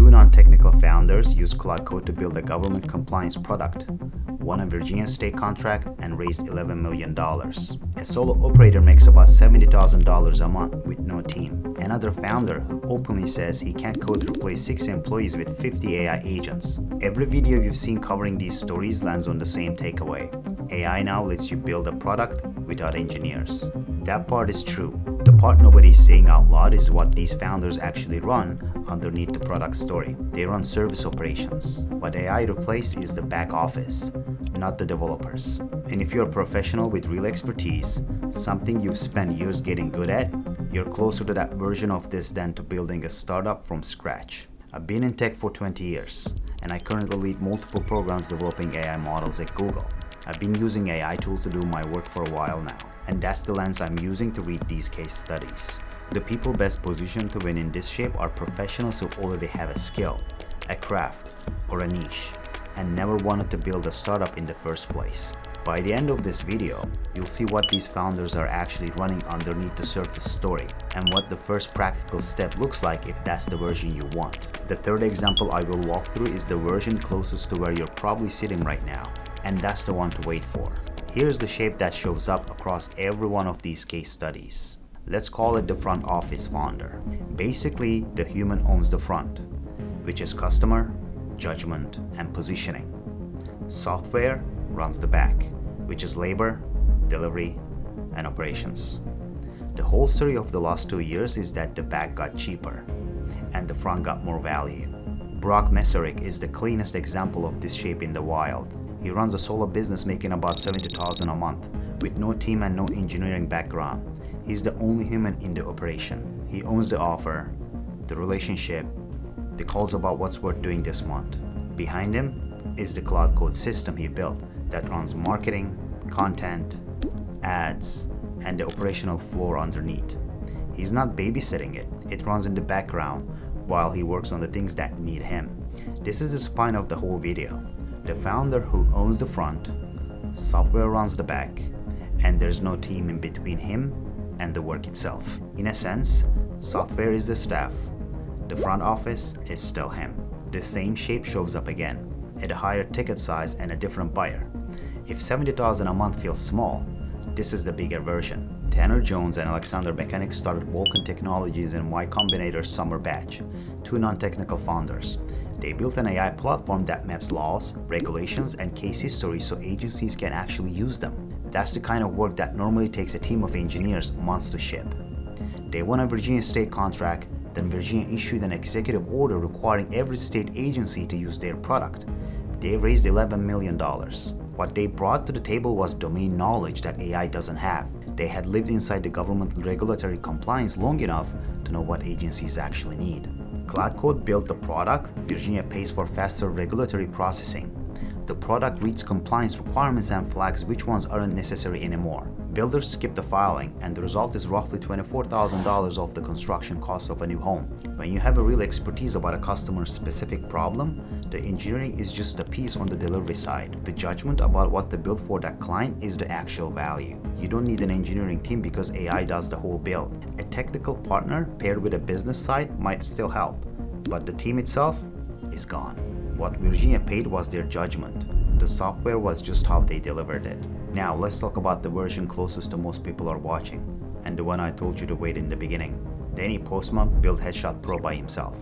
Two non-technical founders used Claude Code to build a government compliance product, won a Virginia state contract, and raised $11 million. A solo operator makes about $70,000 a month with no team. Another founder who openly says he can't code replace 6 employees with 50 AI agents. Every video you've seen covering these stories lands on the same takeaway. AI now lets you build a product without engineers. That part is true. The part nobody's saying out loud is what these founders actually run underneath the product story. They run service operations. What AI replaced is the back office, not the developers. And if you're a professional with real expertise, something you've spent years getting good at, you're closer to that version of this than to building a startup from scratch. I've been in tech for 20 years, and I currently lead multiple programs developing AI models at Google. I've been using AI tools to do my work for a while now, and that's the lens I'm using to read these case studies. The people best positioned to win in this shape are professionals who already have a skill, a craft, or a niche, and never wanted to build a startup in the first place. By the end of this video, you'll see what these founders are actually running underneath the surface story, and what the first practical step looks like if that's the version you want. The third example I will walk through is the version closest to where you're probably sitting right now, and that's the one to wait for. Here's the shape that shows up across every one of these case studies. Let's call it the front office founder. Basically, the human owns the front, which is customer, judgment, and positioning. Software runs the back, which is labor, delivery, and operations. The whole story of the last 2 years is that the back got cheaper, and the front got more value. Mesarich is the cleanest example of this shape in the wild. He runs a solo business making about $70,000 a month, with no team and no engineering background. He's the only human in the operation. He owns the offer, the relationship, the calls about what's worth doing this month. Behind him is the Claude Code system he built that runs marketing, content, ads, and the operational floor underneath. He's not babysitting it. It runs in the background while he works on the things that need him. This is the spine of the whole video. The founder who owns the front, software runs the back, and there's no team in between him and the work itself. In a sense, software is the staff. The front office is still him. The same shape shows up again, at a higher ticket size and a different buyer. If $70,000 a month feels small, this is the bigger version. Jones and Aleksander Mekhanik started Vulcan Technologies in Y Combinator's summer batch, 2 non-technical founders. They built an AI platform that maps laws, regulations, and case histories so agencies can actually use them. That's the kind of work that normally takes a team of engineers months to ship. They won a Virginia state contract, then Virginia issued an executive order requiring every state agency to use their product. They raised $11 million. What they brought to the table was domain knowledge that AI doesn't have. They had lived inside the government regulatory compliance long enough to know what agencies actually need. Claude Code built the product. Virginia pays for faster regulatory processing. The product reads compliance requirements and flags which ones aren't necessary anymore. Builders skip the filing, and the result is roughly $24,000 off the construction cost of a new home. When you have a real expertise about a customer's specific problem, the engineering is just a piece on the delivery side. The judgment about what to build for that client is the actual value. You don't need an engineering team because AI does the whole build. A technical partner paired with a business side might still help, but the team itself is gone. What Virginia paid was their judgment. The software was just how they delivered it. Now let's talk about the version closest to most people are watching, and the one I told you to wait in the beginning. Danny Postma built HeadshotPro by himself.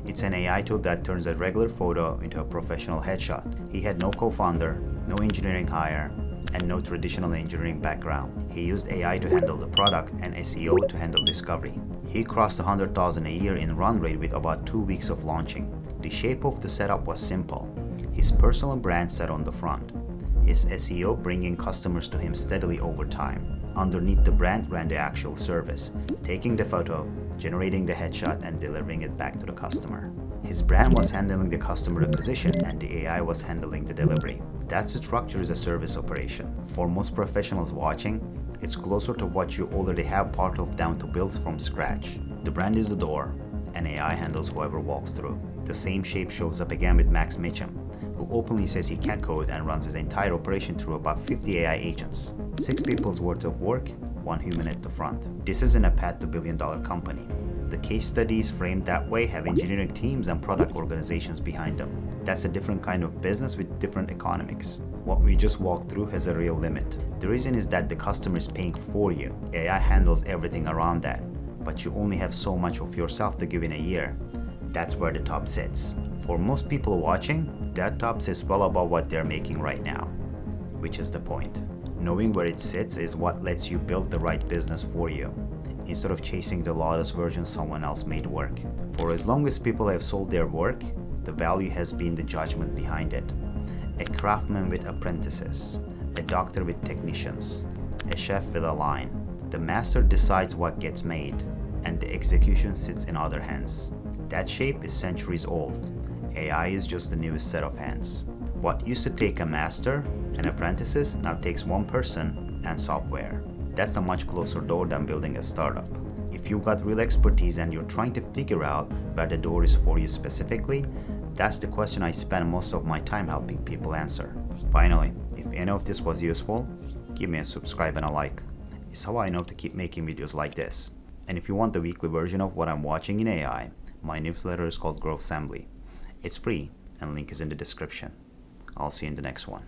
It's an AI tool that turns a regular photo into a professional headshot. He had no co-founder, no engineering hire, and no traditional engineering background. He used AI to handle the product and SEO to handle discovery. He crossed $100,000 a year in run rate with about 2 weeks of launching. The shape of the setup was simple. His personal brand sat on the front. His SEO bringing customers to him steadily over time. Underneath the brand ran the actual service, taking the photo, generating the headshot, and delivering it back to the customer. His brand was handling the customer acquisition, and the AI was handling the delivery. That's the structure as a service operation. For most professionals watching, it's closer to what you already have part of down to build from scratch. The brand is the door, and AI handles whoever walks through. The same shape shows up again with Mitcham, who openly says he can't code and runs his entire operation through about 50 AI agents. 6 people's worth of work, 1 human at the front. This isn't a path to billion-dollar company. The case studies framed that way have engineering teams and product organizations behind them. That's a different kind of business with different economics. What we just walked through has a real limit. The reason is that the customer is paying for you. AI handles everything around that, but you only have so much of yourself to give in a year. That's where the top sits. For most people watching, that top sits well above what they're making right now, which is the point. Knowing where it sits is what lets you build the right business for you, instead of chasing the latest version someone else made work. For as long as people have sold their work, the value has been the judgment behind it. A craftsman with apprentices, a doctor with technicians, a chef with a line. The master decides what gets made, and the execution sits in other hands. That shape is centuries old. AI is just the newest set of hands. What used to take a master and apprentices now takes one person and software. That's a much closer door than building a startup. If you've got real expertise and you're trying to figure out where the door is for you specifically, that's the question I spend most of my time helping people answer. Finally, if any of this was useful, give me a subscribe and a like. It's how I know to keep making videos like this. And if you want the weekly version of what I'm watching in AI, my newsletter is called Growth Assembly. It's free and link is in the description. I'll see you in the next one.